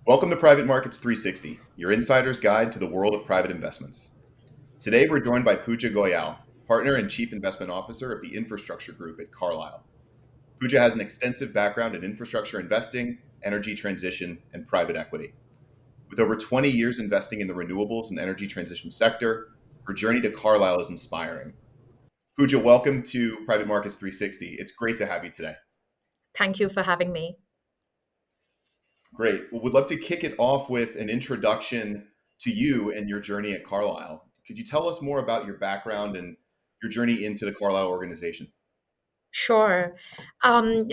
Welcome to Private Markets 360, your insider's guide to the world of private investments. Today, we're joined by Pooja Goyal, partner and chief investment officer of the infrastructure group at Carlyle. Pooja has an extensive background in infrastructure investing, energy transition, and private equity. With over 20 years investing in the renewables and energy transition sector, her journey to Carlyle is inspiring. Pooja, welcome to Private Markets 360. It's great to have you today. Thank you for having me. Great. Well, we'd love to kick it off with an introduction to you and your journey at Carlyle. Could you tell us more about your background and your journey into the Carlyle organization? Sure.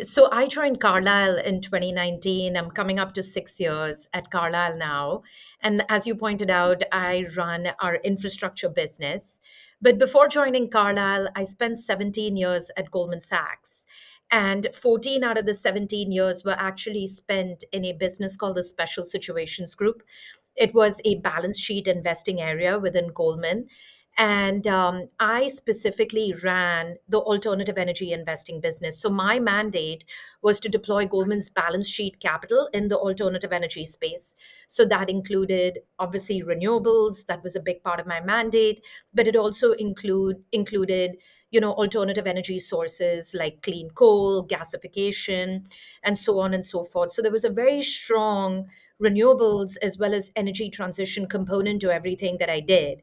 So I joined Carlyle in 2019. I'm coming up to 6 years at Carlyle now. And as you pointed out, I run our infrastructure business. But before joining Carlyle, I spent 17 years at Goldman Sachs. And 14 out of the 17 years were actually spent in a business called the Special Situations Group. It was a balance sheet investing area within Goldman. And I specifically ran the alternative energy investing business. So my mandate was to deploy Goldman's balance sheet capital in the alternative energy space. So that included obviously renewables. That was a big part of my mandate, but it also included alternative energy sources like clean coal, gasification, and so on and so forth. So there was a very strong renewables as well as energy transition component to everything that I did.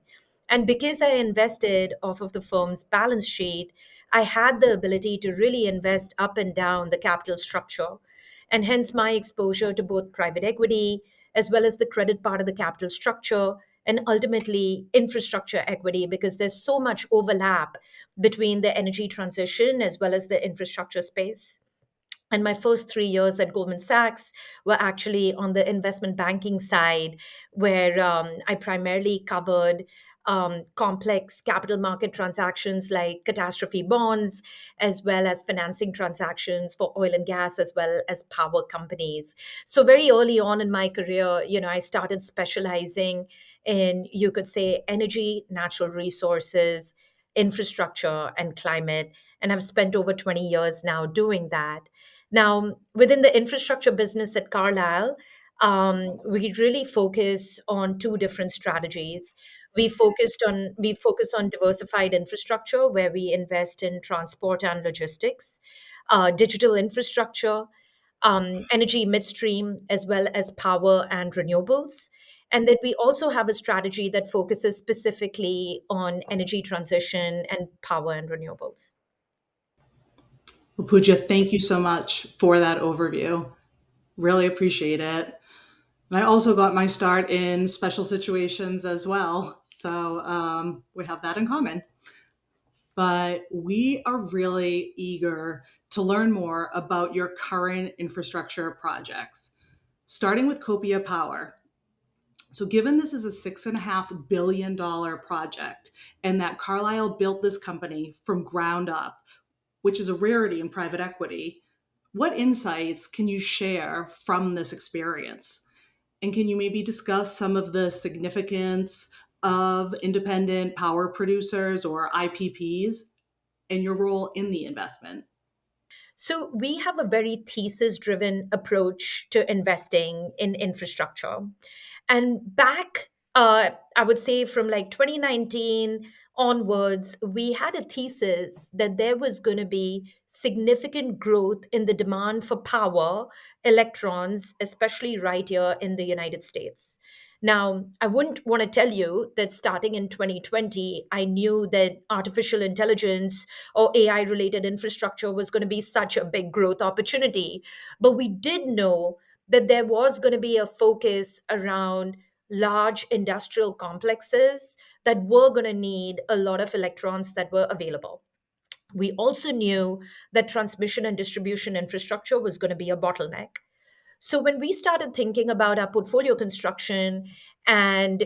And because I invested off of the firm's balance sheet, I had the ability to really invest up and down the capital structure. And hence my exposure to both private equity as well as the credit part of the capital structure and ultimately infrastructure equity, because there's so much overlap between the energy transition as well as the infrastructure space. And my first 3 years at Goldman Sachs were actually on the investment banking side, where I primarily covered complex capital market transactions like catastrophe bonds, as well as financing transactions for oil and gas, as well as power companies. So, very early on in my career, I started specializing in, you could say, energy, natural resources, infrastructure, and climate. And I've spent over 20 years now doing that. Now, within the infrastructure business at Carlyle, we really focus on two different strategies. We focus on diversified infrastructure, where we invest in transport and logistics, digital infrastructure, energy midstream, as well as power and renewables. And then we also have a strategy that focuses specifically on energy transition and power and renewables. Well, Pooja, thank you so much for that overview. Really appreciate it. And I also got my start in special situations as well. So we have that in common. But we are really eager to learn more about your current infrastructure projects, starting with Copia Power. So, given this is a $6.5 billion project and that Carlyle built this company from ground up, which is a rarity in private equity, what insights can you share from this experience? And can you maybe discuss some of the significance of independent power producers or IPPs and your role in the investment? So, we have a very thesis driven approach to investing in infrastructure. And back, I would say from like 2019 onwards, we had a thesis that there was going to be significant growth in the demand for power, electrons, especially right here in the United States. Now, I wouldn't want to tell you that starting in 2020, I knew that artificial intelligence or AI related infrastructure was going to be such a big growth opportunity. But we did know that there was going to be a focus around large industrial complexes that were going to need a lot of electrons that were available. We also knew that transmission and distribution infrastructure was going to be a bottleneck. So when we started thinking about our portfolio construction and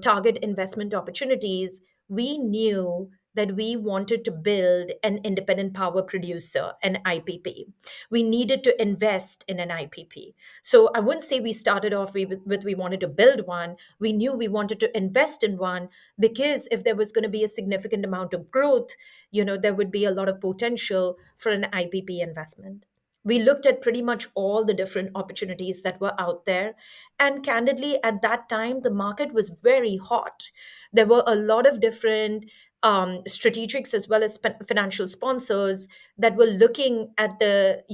target investment opportunities, we knew that we wanted to build an independent power producer, an IPP. We needed to invest in an IPP. So I wouldn't say we started off with we wanted to build one. We knew we wanted to invest in one because if there was going to be a significant amount of growth, there would be a lot of potential for an IPP investment. We looked at pretty much all the different opportunities that were out there. And candidly, at that time, the market was very hot. There were a lot of different strategics as well as financial sponsors that were looking at the,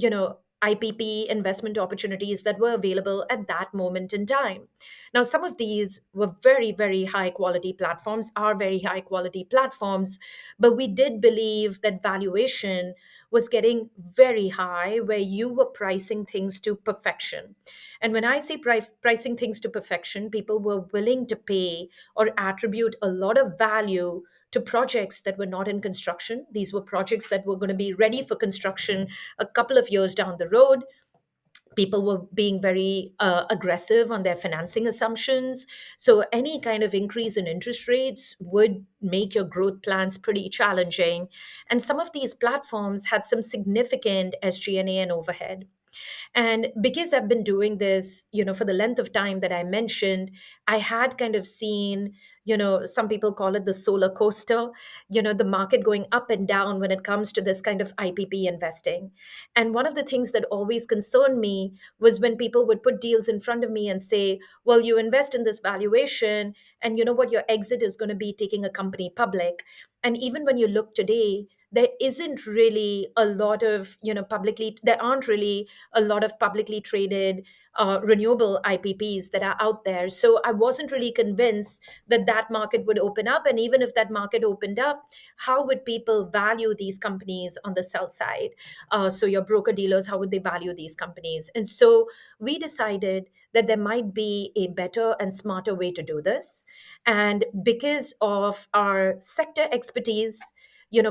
IPP investment opportunities that were available at that moment in time. Now, some of these were very, very high quality platforms, are very high quality platforms, but we did believe that valuation was getting very high, where you were pricing things to perfection. And when I say pricing things to perfection, people were willing to pay or attribute a lot of value to projects that were not in construction. These were projects that were going to be ready for construction a couple of years down the road. People were being very aggressive on their financing assumptions. So, any kind of increase in interest rates would make your growth plans pretty challenging. And some of these platforms had some significant SG&A and overhead. And because I've been doing this, for the length of time that I mentioned, I had kind of seen, some people call it the solar coaster, the market going up and down when it comes to this kind of IPP investing. And one of the things that always concerned me was when people would put deals in front of me and say, well, you invest in this valuation, and you know what, your exit is going to be taking a company public. And even when you look today, there isn't really a lot of, there aren't really a lot of publicly traded renewable IPPs that are out there. So I wasn't really convinced that that market would open up. And even if that market opened up, how would people value these companies on the sell side? So your broker dealers, how would they value these companies? And so we decided that there might be a better and smarter way to do this. And because of our sector expertise,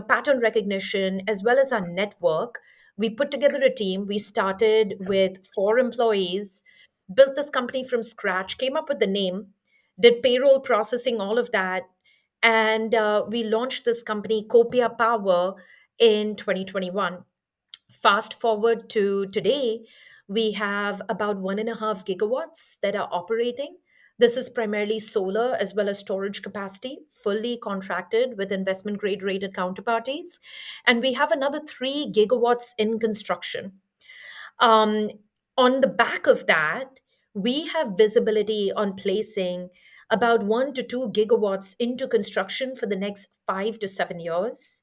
pattern recognition, as well as our network, we put together a team. We started with 4 employees, built this company from scratch, came up with the name, did payroll processing, all of that. And we launched this company, Copia Power, in 2021. Fast forward to today, we have about 1.5 gigawatts that are operating. This is primarily solar as well as storage capacity, fully contracted with investment grade rated counterparties. And we have another 3 gigawatts in construction. Um, on the back of that, we have visibility on placing about 1 to 2 gigawatts into construction for the next 5 to 7 years.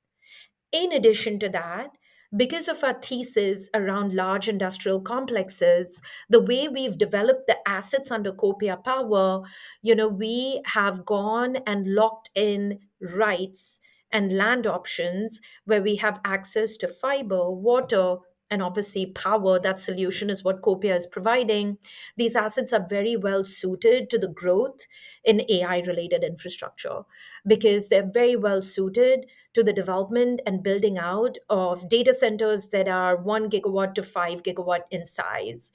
In addition to that, because of our thesis around large industrial complexes, the way we've developed the assets under Copia Power, we have gone and locked in rights and land options where we have access to fiber, water, and obviously power. That solution is what Copia is providing. These assets are very well suited to the growth in AI related infrastructure because they're very well suited to the development and building out of data centers that are 1 gigawatt to 5 gigawatt in size.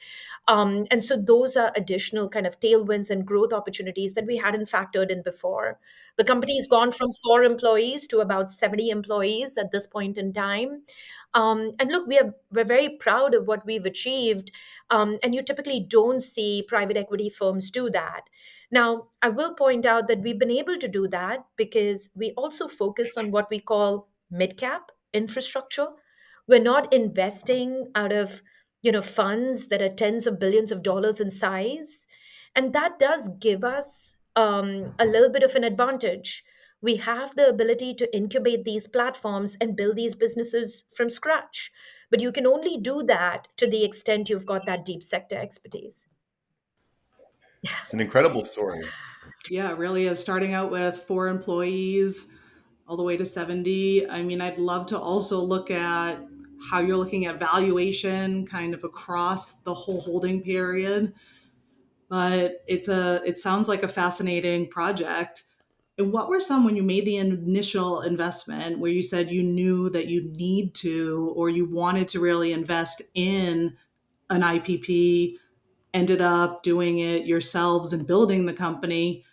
And so those are additional kind of tailwinds and growth opportunities that we hadn't factored in before. The company's gone from 4 employees to about 70 employees at this point in time. And look, we're very proud of what we've achieved. And you typically don't see private equity firms do that. Now, I will point out that we've been able to do that because we also focus on what we call mid-cap infrastructure. We're not investing out of, funds that are tens of billions of dollars in size, and that does give us a little bit of an advantage. We have the ability to incubate these platforms and build these businesses from scratch, but you can only do that to the extent you've got that deep sector expertise. It's an incredible story. Yeah, it really is. Starting out with 4 employees all the way to 70. I mean, I'd love to also look at how you're looking at valuation kind of across the whole holding period. But it sounds like a fascinating project. And what were some, when you made the initial investment, where you said you knew that you need to or you wanted to really invest in an IPP, ended up doing it yourselves and building the company?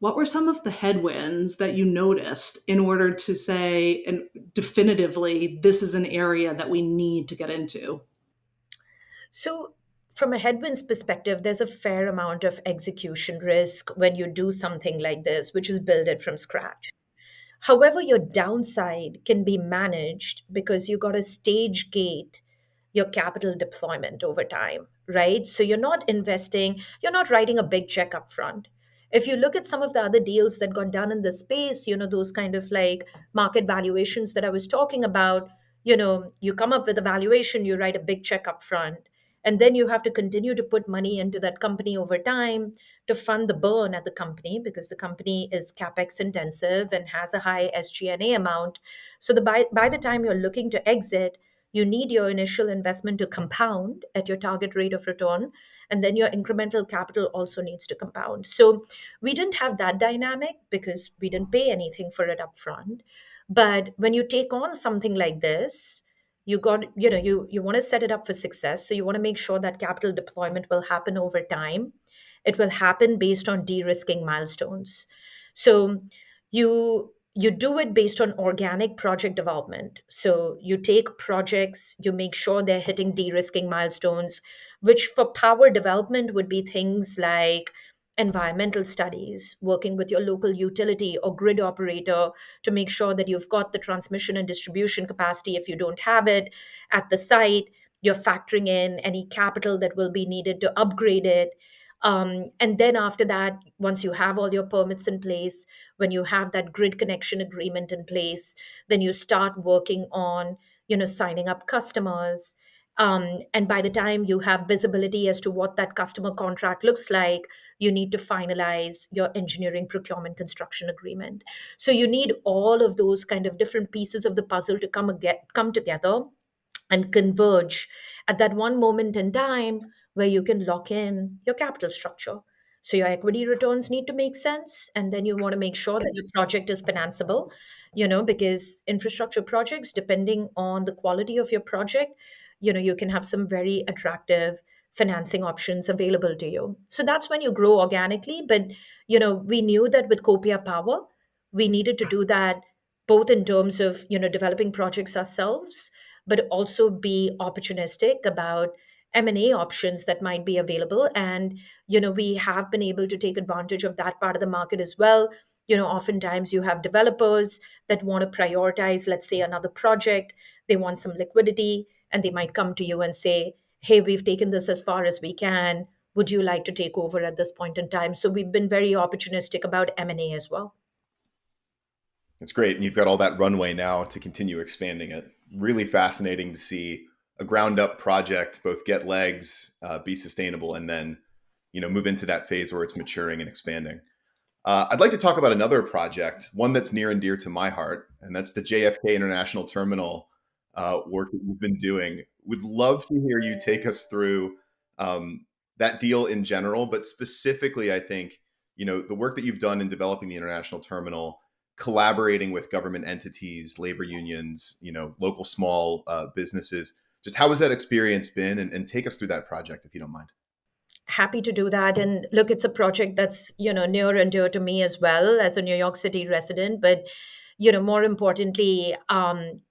What were some of the headwinds that you noticed in order to say, and definitively, this is an area that we need to get into? So, from a headwinds perspective, there's a fair amount of execution risk when you do something like this, which is build it from scratch. However, your downside can be managed because you got a stage gate your capital deployment over time, right? So you're not investing, you're not writing a big check up front. If you look at some of the other deals that got done in the space, those kind of like market valuations that I was talking about, you come up with a valuation, you write a big check up front, and then you have to continue to put money into that company over time to fund the burn at the company, because the company is capex intensive and has a high SG&A amount. So by the time you're looking to exit, you need your initial investment to compound at your target rate of return, and then your incremental capital also needs to compound. So we didn't have that dynamic because we didn't pay anything for it upfront. But when you take on something like this, you want to set it up for success. So you want to make sure that capital deployment will happen over time. It will happen based on de-risking milestones. So you do it based on organic project development. So you take projects, you make sure they're hitting de-risking milestones, which for power development would be things like environmental studies, working with your local utility or grid operator to make sure that you've got the transmission and distribution capacity if you don't have it at the site. You're factoring in any capital that will be needed to upgrade it. And then after that, once you have all your permits in place, when you have that grid connection agreement in place, then you start working on, signing up customers. And by the time you have visibility as to what that customer contract looks like, you need to finalize your engineering procurement construction agreement. So you need all of those kind of different pieces of the puzzle to come together and converge at that one moment in time where you can lock in your capital structure. So your equity returns need to make sense, and then you want to make sure that your project is financeable, because infrastructure projects, depending on the quality of your project, you can have some very attractive financing options available to you. So that's when you grow organically. But we knew that with Copia Power, we needed to do that both in terms of developing projects ourselves, but also be opportunistic about M&A options that might be available. And we have been able to take advantage of that part of the market as well. Oftentimes you have developers that want to prioritize, let's say, another project. They want some liquidity, and they might come to you and say, hey, we've taken this as far as we can, would you like to take over at this point in time? So we've been very opportunistic about M&A as well. It's great. And you've got all that runway now to continue expanding it. Really fascinating to see a ground up project both get legs, be sustainable, and then move into that phase where it's maturing and expanding. I'd like to talk about another project, one that's near and dear to my heart, and that's the JFK International Terminal work that you've been doing. Would love to hear you take us through that deal in general, but specifically, I think, the work that you've done in developing the international terminal, collaborating with government entities, labor unions, local small businesses. Just how has that experience been? And take us through that project, if you don't mind. Happy to do that. And look, it's a project that's near and dear to me as well as a New York City resident. But more importantly,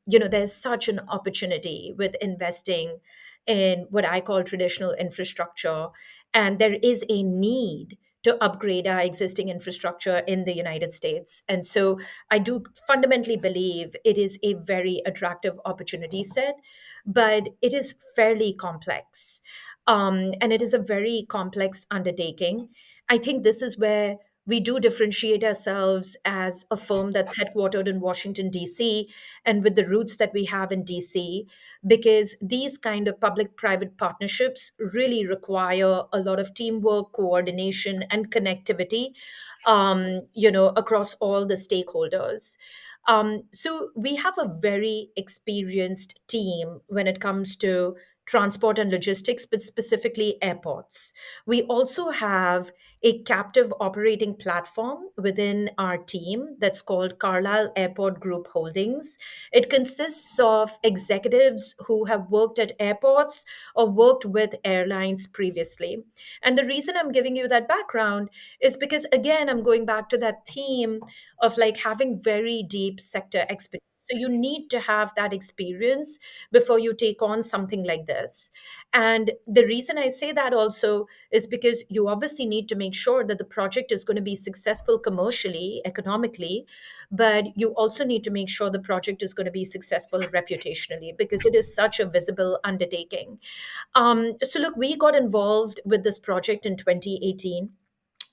there's such an opportunity with investing in what I call traditional infrastructure, and there is a need to upgrade our existing infrastructure in the United States. And so I do fundamentally believe it is a very attractive opportunity set, but it is fairly complex. And it is a very complex undertaking. I think this is where we do differentiate ourselves as a firm that's headquartered in Washington, D.C., and with the roots that we have in D.C., because these kind of public private partnerships really require a lot of teamwork, coordination, and connectivity, across all the stakeholders. So we have a very experienced team when it comes to transport and logistics, but specifically airports. We also have a captive operating platform within our team that's called Carlyle Airport Group Holdings. It consists of executives who have worked at airports or worked with airlines previously. And the reason I'm giving you that background is because, again, I'm going back to that theme of like having very deep sector expertise So you need to have that experience before you take on something like this. And the reason I say that also is because you obviously need to make sure that the project is going to be successful commercially, economically, but you also need to make sure the project is going to be successful reputationally, because it is such a visible undertaking. So look, we got involved with this project in 2018.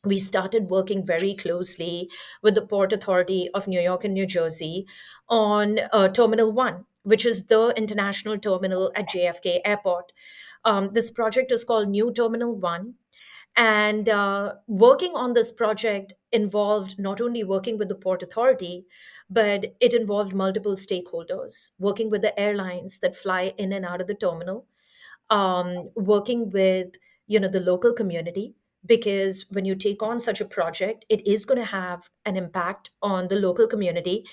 We started working very closely with the Port Authority of New York and New Jersey on Terminal 1, which is the international terminal at JFK Airport. This project is called New Terminal 1. And working on this project involved not only working with the Port Authority, but it involved multiple stakeholders, working with the airlines that fly in and out of the terminal, working with the local community, because when you take on such a project, it is going to have an impact on the local community.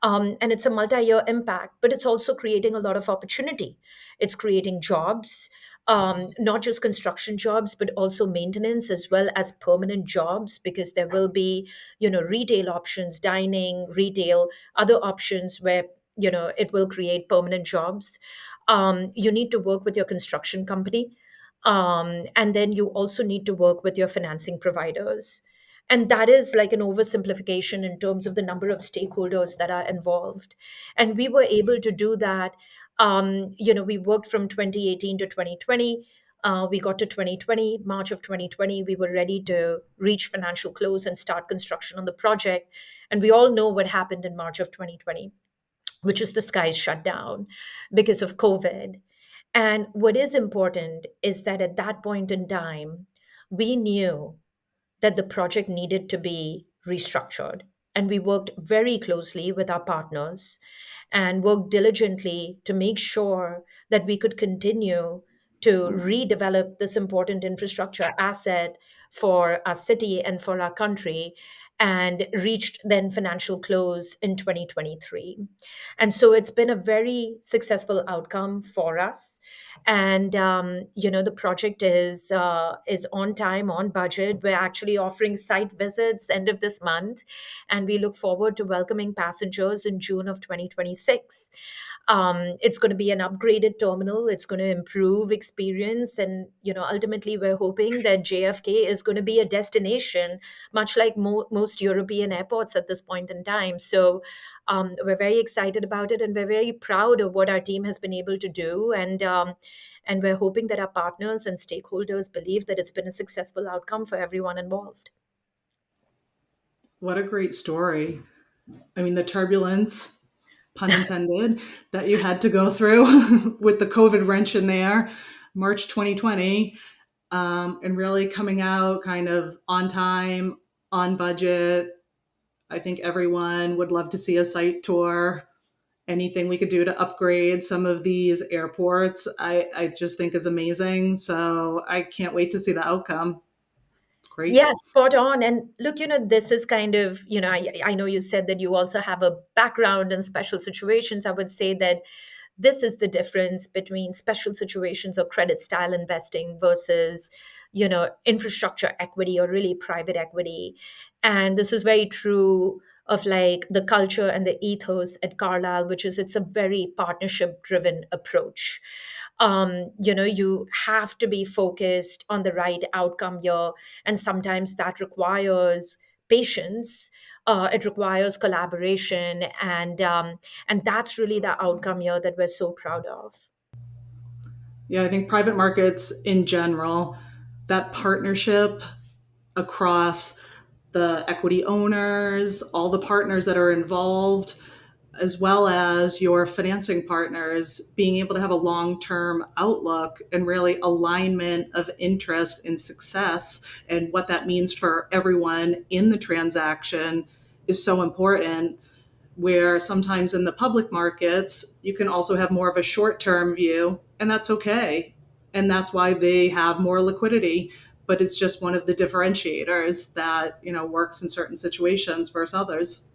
And it's a multi-year impact, but it's also creating a lot of opportunity. It's creating jobs, not just construction jobs, but also maintenance as well as permanent jobs, because there will be retail options, dining, retail, other options where it will create permanent jobs. You need to work with your construction company. And then you also need to work with your financing providers. And that is like an oversimplification in terms of the number of stakeholders that are involved. And we were able to do that. We worked from 2018 to 2020. We got to 2020, March of 2020, we were ready to reach financial close and start construction on the project. And we all know what happened in March of 2020, which is the skies shut down because of COVID. And what is important is that at that point in time, we knew that the project needed to be restructured. And we worked very closely with our partners and worked diligently to make sure that we could continue to redevelop this important infrastructure asset for our city and for our country, and reached then financial close in 2023. And so it's been a very successful outcome for us. And the project is on time, on budget. We're actually offering site visits end of this month, and we look forward to welcoming passengers in June of 2026. It's going to be an upgraded terminal. It's going to improve experience, and ultimately, we're hoping that JFK is going to be a destination, much like most European airports at this point in time. So we're very excited about it, and we're very proud of what our team has been able to do. And we're hoping that our partners and stakeholders believe that it's been a successful outcome for everyone involved. What a great story. I mean, the turbulence, pun intended, that you had to go through with the COVID wrench in there, March 2020, and really coming out kind of on time, on budget. I think everyone would love to see a site tour. Anything we could do to upgrade some of these airports, I just think is amazing. So I can't wait to see the outcome. Great. Yeah, spot on. And look, this is kind of, I know you said that you also have a background in special situations. I would say that this is the difference between special situations or credit style investing versus, infrastructure equity or really private equity. And this is very true of like the culture and the ethos at Carlyle, which is it's a very partnership driven approach. You have to be focused on the right outcome here, and sometimes that requires patience. It requires collaboration, and that's really the outcome here that we're so proud of. Yeah, I think private markets in general, that partnership across the equity owners, all the partners that are involved, as well as your financing partners, being able to have a long term outlook and really alignment of interest in success and what that means for everyone in the transaction is so important. Where sometimes in the public markets, you can also have more of a short term view, and that's okay. And that's why they have more liquidity. But it's just one of the differentiators that, works in certain situations versus others.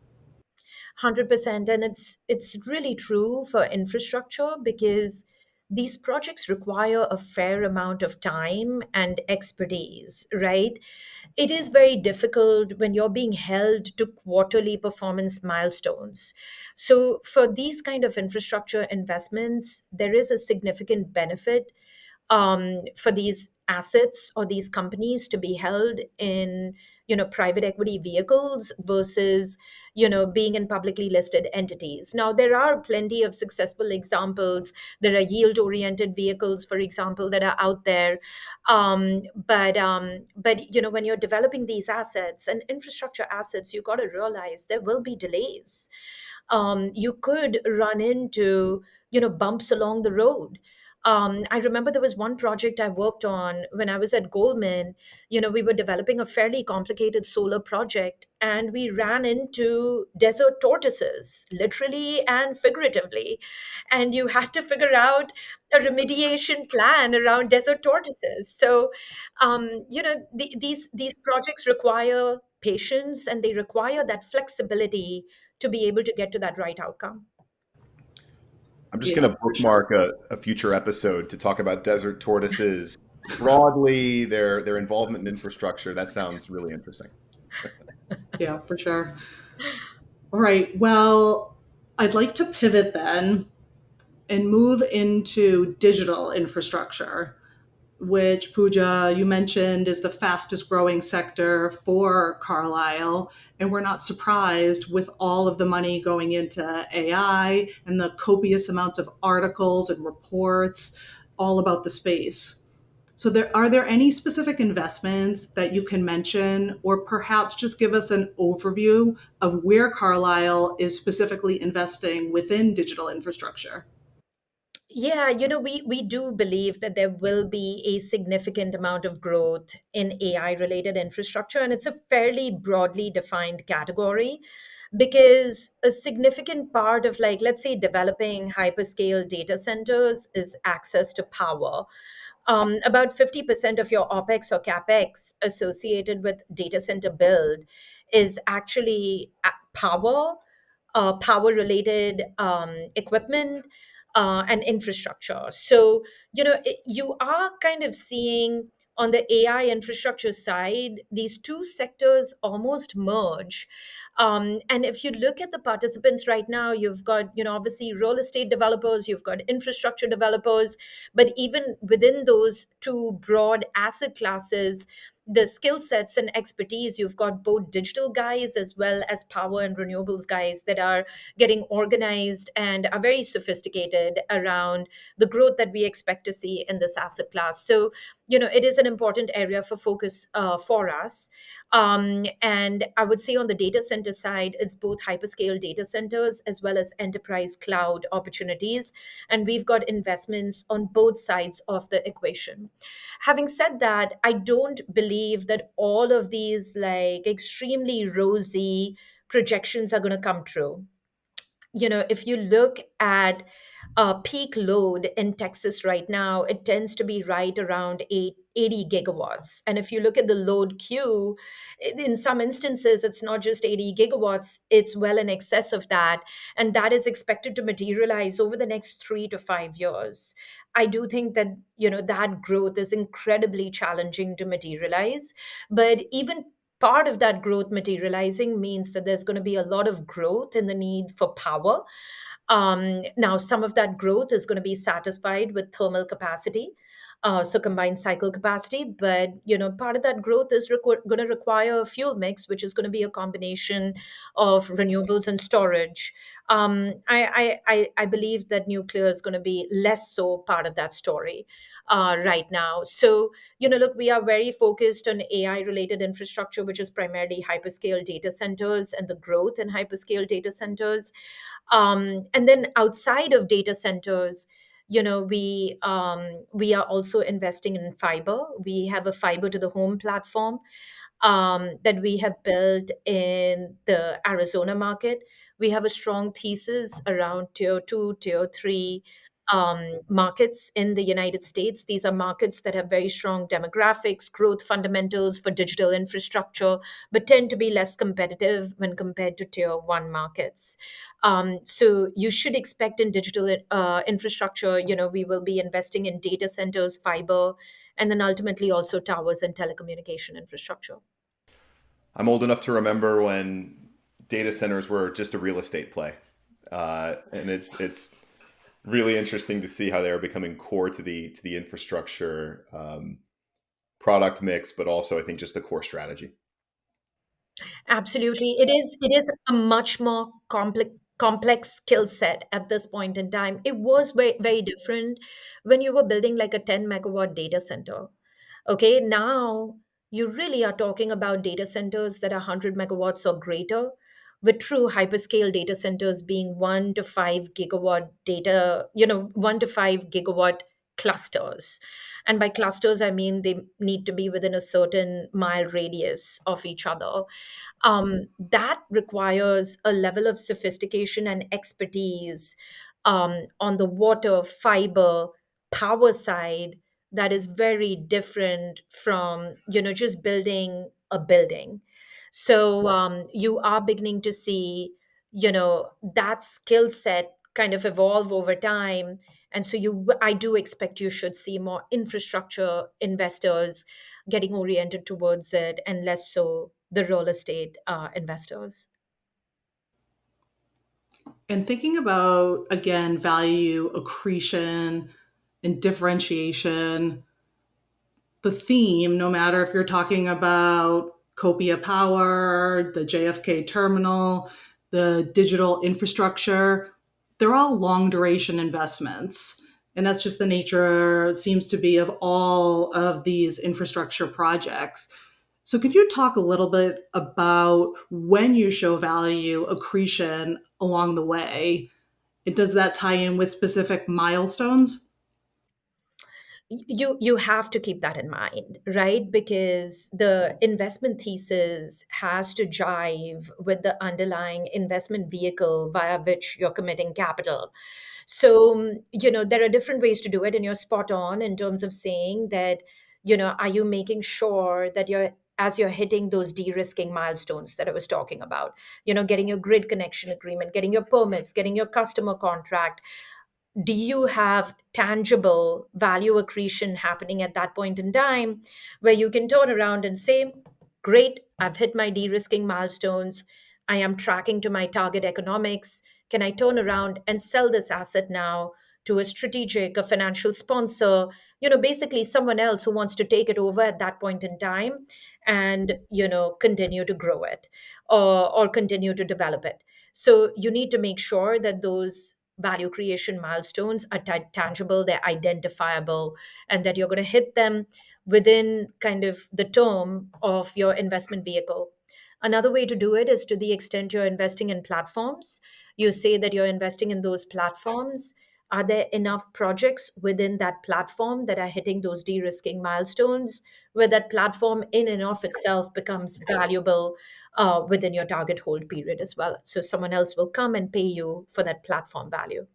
100%. And it's really true for infrastructure, because these projects require a fair amount of time and expertise, right? It is very difficult when you're being held to quarterly performance milestones. So, for these kind of infrastructure investments, there is a significant benefit for these assets or these companies to be held in private equity vehicles versus being in publicly listed entities. Now there are plenty of successful examples. There are yield oriented vehicles, for example, that are out there. But when you're developing these assets and infrastructure assets, you got to realize there will be delays. You could run into bumps along the road. I remember there was one project I worked on when I was at Goldman. We were developing a fairly complicated solar project, and we ran into desert tortoises, literally and figuratively. And you had to figure out a remediation plan around desert tortoises. So, these projects require patience, and they require that flexibility to be able to get to that right outcome. I'm just Yeah, going to for sure. bookmark a future episode to talk about desert tortoises broadly, their involvement in infrastructure. That sounds really interesting. Yeah, for sure. All right. Well, I'd like to pivot then and move into digital infrastructure, which Pooja, you mentioned is the fastest growing sector for Carlyle. And we're not surprised with all of the money going into AI and the copious amounts of articles and reports all about the space. So are there any specific investments that you can mention, or perhaps just give us an overview of where Carlyle is specifically investing within digital infrastructure? Yeah, we do believe that there will be a significant amount of growth in AI related infrastructure, and it's a fairly broadly defined category because a significant part of, like, let's say, developing hyperscale data centers is access to power. About 50% of your OPEX or CAPEX associated with data center build is actually power, power related equipment, and infrastructure. So, you are kind of seeing on the AI infrastructure side, these two sectors almost merge. And if you look at the participants right now, you've got, obviously real estate developers, you've got infrastructure developers, but even within those two broad asset classes, the skill sets and expertise, you've got both digital guys as well as power and renewables guys that are getting organized and are very sophisticated around the growth that we expect to see in this asset class. So, it is an important area for focus for us. And I would say on the data center side, it's both hyperscale data centers as well as enterprise cloud opportunities. And we've got investments on both sides of the equation. Having said that, I don't believe that all of these like extremely rosy projections are going to come true. If you look at peak load in Texas right now, it tends to be right around 80 gigawatts. And if you look at the load queue, in some instances, it's not just 80 gigawatts, it's well in excess of that. And that is expected to materialize over the next 3 to 5 years. I do think that, that growth is incredibly challenging to materialize. But even part of that growth materializing means that there's going to be a lot of growth in the need for power. Now, some of that growth is going to be satisfied with thermal capacity, so combined cycle capacity. But part of that growth is going to require a fuel mix, which is going to be a combination of renewables and storage. I believe that nuclear is going to be less so part of that story right now. So look, we are very focused on AI related infrastructure, which is primarily hyperscale data centers and the growth in hyperscale data centers. And then outside of data centers, we are also investing in fiber. We have a fiber to the home platform that we have built in the Arizona market. We have a strong thesis around tier two, tier three markets in the United States. These are markets that have very strong demographics, growth fundamentals for digital infrastructure, but tend to be less competitive when compared to tier one markets. So you should expect in digital infrastructure, we will be investing in data centers, fiber, and then ultimately also towers and telecommunication infrastructure. I'm old enough to remember when data centers were just a real estate play, and it's really interesting to see how they are becoming core to the infrastructure product mix, but also I think just the core strategy. Absolutely. It is a much more complex skill set at this point in time. It was very, very different when you were building like a 10 megawatt data center. Okay, now you really are talking about data centers that are 100 megawatts or greater, with true hyperscale data centers being 1 to 5 gigawatt data, 1 to 5 gigawatt clusters. And by clusters, I mean they need to be within a certain mile radius of each other. That requires a level of sophistication and expertise on the water, fiber, power side that is very different from just building a building. So you are beginning to see that skill set kind of evolve over time. And so I do expect you should see more infrastructure investors getting oriented towards it and less so the real estate investors. And thinking about, again, value accretion and differentiation, the theme, no matter if you're talking about Copia Power, the JFK terminal, the digital infrastructure, they're all long duration investments. And that's just the nature, it seems to be, of all of these infrastructure projects. So, could you talk a little bit about when you show value accretion along the way? Does that tie in with specific milestones? You have to keep that in mind, right? Because the investment thesis has to jive with the underlying investment vehicle via which you're committing capital. So there are different ways to do it, and you're spot on in terms of saying that, are you making sure that you're, as you're hitting those de-risking milestones that I was talking about, getting your grid connection agreement, getting your permits, getting your customer contract, do you have tangible value accretion happening at that point in time where you can turn around and say, great, I've hit my de-risking milestones, I am tracking to my target economics, can I turn around and sell this asset now to a strategic, a financial sponsor, basically someone else who wants to take it over at that point in time and continue to grow it, or continue to develop it. So you need to make sure that those value creation milestones are tangible, they're identifiable, and that you're going to hit them within kind of the term of your investment vehicle. Another way to do it is, to the extent you're investing in platforms, you say that you're investing in those platforms. Are there enough projects within that platform that are hitting those de risking milestones where that platform in and of itself becomes valuable within your target hold period as well? So someone else will come and pay you for that platform value.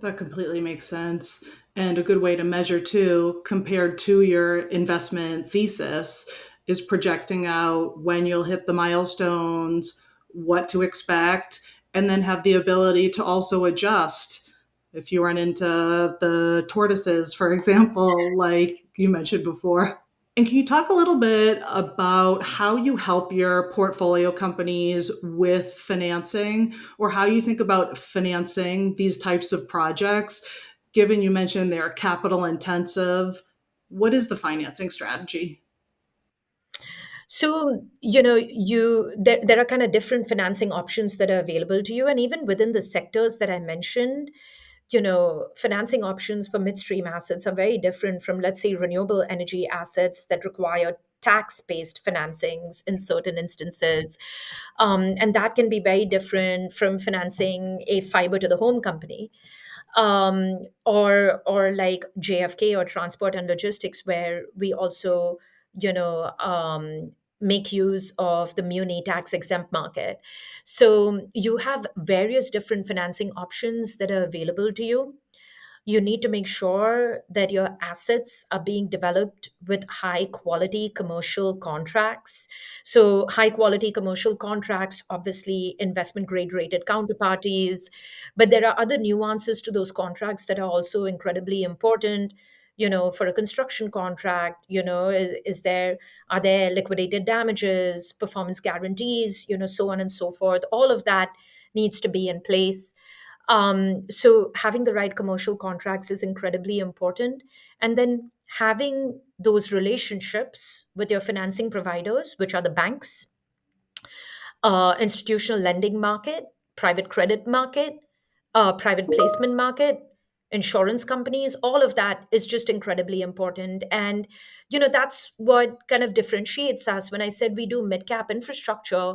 That completely makes sense. And a good way to measure, too, compared to your investment thesis, is projecting out when you'll hit the milestones, what to expect, and then have the ability to also adjust if you run into the tortoises, for example, like you mentioned before. And can you talk a little bit about how you help your portfolio companies with financing, or how you think about financing these types of projects? Given you mentioned they're capital intensive, what is the financing strategy? So, there are kind of different financing options that are available to you. And even within the sectors that I mentioned, financing options for midstream assets are very different from, let's say, renewable energy assets that require tax-based financings in certain instances. And that can be very different from financing a fiber to the home company, or like JFK or transport and logistics, where we also, make use of the muni tax exempt market. So you have various different financing options that are available to you. You need to make sure that your assets are being developed with high quality commercial contracts. So, high quality commercial contracts, obviously, investment grade rated counterparties, but there are other nuances to those contracts that are also incredibly important. For a construction contract, are there liquidated damages, performance guarantees, so on and so forth. All of that needs to be in place. So having the right commercial contracts is incredibly important. And then having those relationships with your financing providers, which are the banks, institutional lending market, private credit market, private placement market, insurance companies, all of that is just incredibly important. And, that's what kind of differentiates us. When I said we do mid cap infrastructure,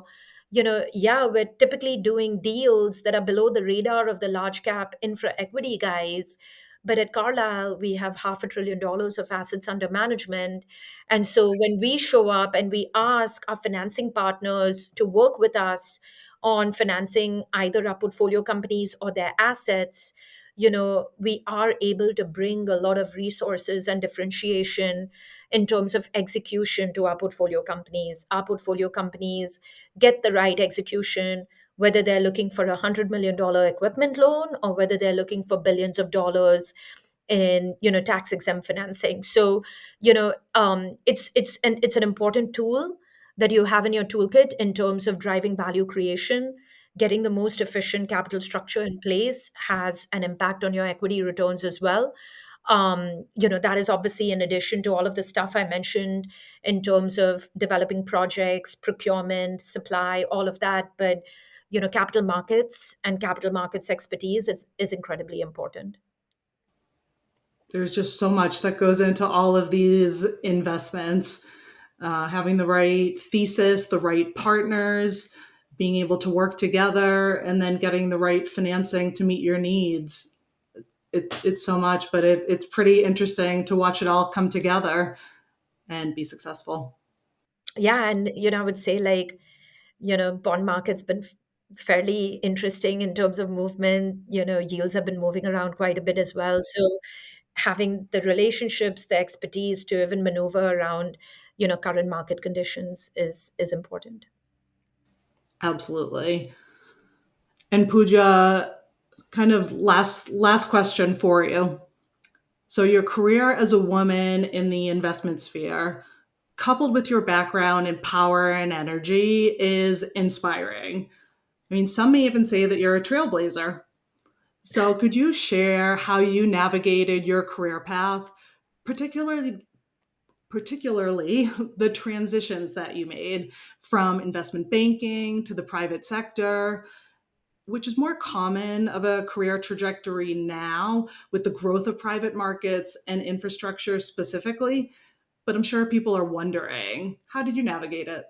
yeah, we're typically doing deals that are below the radar of the large cap infra equity guys. But at Carlyle, we have $500 billion of assets under management. And so when we show up and we ask our financing partners to work with us on financing either our portfolio companies or their assets, we are able to bring a lot of resources and differentiation in terms of execution to our portfolio companies. Our portfolio companies get the right execution, whether they're looking for $100 million equipment loan or whether they're looking for billions of dollars in tax exempt financing. So it's an important tool that you have in your toolkit in terms of driving value creation. Getting the most efficient capital structure in place has an impact on your equity returns as well. That is obviously in addition to all of the stuff I mentioned in terms of developing projects, procurement, supply, all of that. But capital markets and capital markets expertise is incredibly important. There's just so much that goes into all of these investments. Having the right thesis, the right partners, being able to work together, and then getting the right financing to meet your needs. It's so much, but it's pretty interesting to watch it all come together and be successful. Yeah, and I would say, like, bond market's been fairly interesting in terms of movement. Yields have been moving around quite a bit as well. So having the relationships, the expertise to even maneuver around current market conditions is important. Absolutely. And Pooja, kind of last question for you. So your career as a woman in the investment sphere, coupled with your background in power and energy, is inspiring. I mean, some may even say that you're a trailblazer. So could you share how you navigated your career path, particularly the transitions that you made from investment banking to the private sector, which is more common of a career trajectory now with the growth of private markets and infrastructure specifically. But I'm sure people are wondering, how did you navigate it?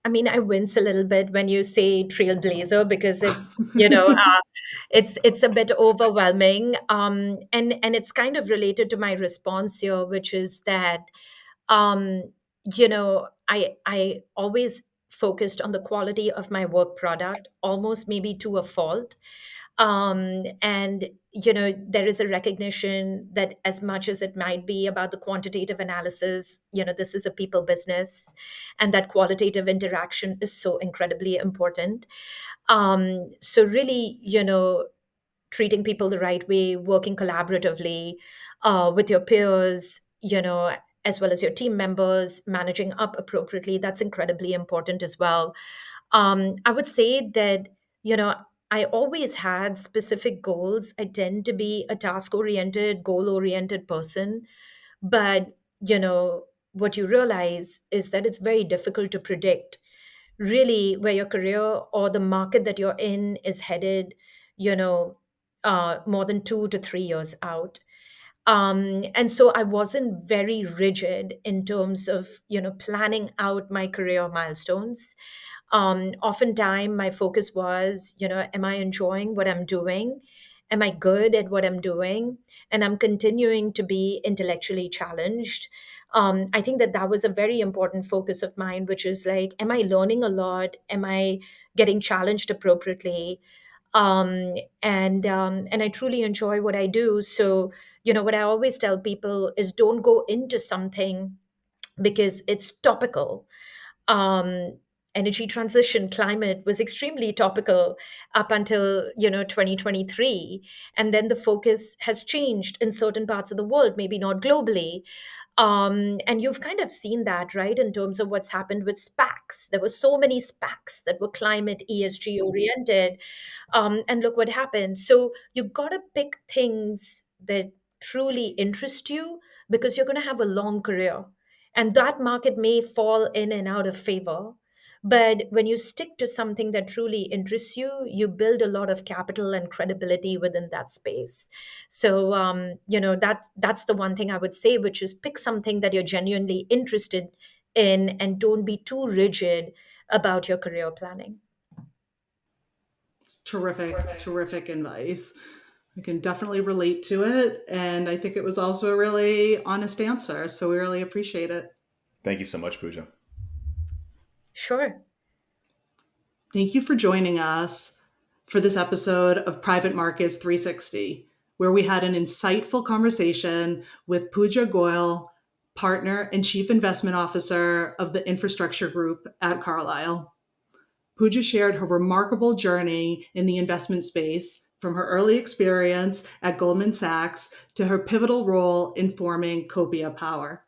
I mean, I wince a little bit when you say trailblazer because it's a bit overwhelming, and it's kind of related to my response here, which is that um, I always focused on the quality of my work product, almost maybe to a fault. And there is a recognition that as much as it might be about the quantitative analysis, this is a people business, and that qualitative interaction is so incredibly important. So really, treating people the right way, working collaboratively with your peers, as well as your team members, managing up appropriately, that's incredibly important as well. I would say that, I always had specific goals. I tend to be a task oriented, goal oriented person. But, what you realize is that it's very difficult to predict really where your career or the market that you're in is headed, you know, more than 2 to 3 years out. And so I wasn't very rigid in terms of, planning out my career milestones. Oftentimes, my focus was, am I enjoying what I'm doing? Am I good at what I'm doing? And I'm continuing to be intellectually challenged. I think that that was a very important focus of mine, which is like, am I learning a lot? Am I getting challenged appropriately? And I truly enjoy what I do. So, what I always tell people is don't go into something because it's topical. um, Energy transition, climate was extremely topical up until 2023, and then the focus has changed in certain parts of the world, maybe not globally. And you've kind of seen that, right, in terms of what's happened with SPACs. There were so many SPACs that were climate ESG oriented, and look what happened. So you got to pick things that truly interest you, because you're going to have a long career, and that market may fall in and out of favor. But when you stick to something that truly interests you, you build a lot of capital and credibility within that space. So that's the one thing I would say, which is pick something that you're genuinely interested in, and don't be too rigid about your career planning. Terrific, terrific advice. I can definitely relate to it. And I think it was also a really honest answer. So we really appreciate it. Thank you so much, Pooja. Sure. Thank you for joining us for this episode of Private Markets 360, where we had an insightful conversation with Pooja Goyal, partner and chief investment officer of the infrastructure group at Carlyle. Pooja shared her remarkable journey in the investment space, from her early experience at Goldman Sachs to her pivotal role in forming Copia Power.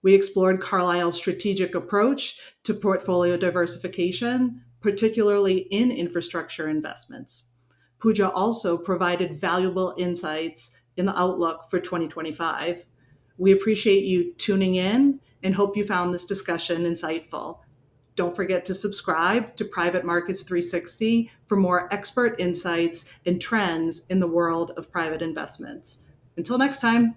We explored Carlyle's strategic approach to portfolio diversification, particularly in infrastructure investments. Pooja also provided valuable insights in the outlook for 2025. We appreciate you tuning in and hope you found this discussion insightful. Don't forget to subscribe to Private Markets 360 for more expert insights and trends in the world of private investments. Until next time.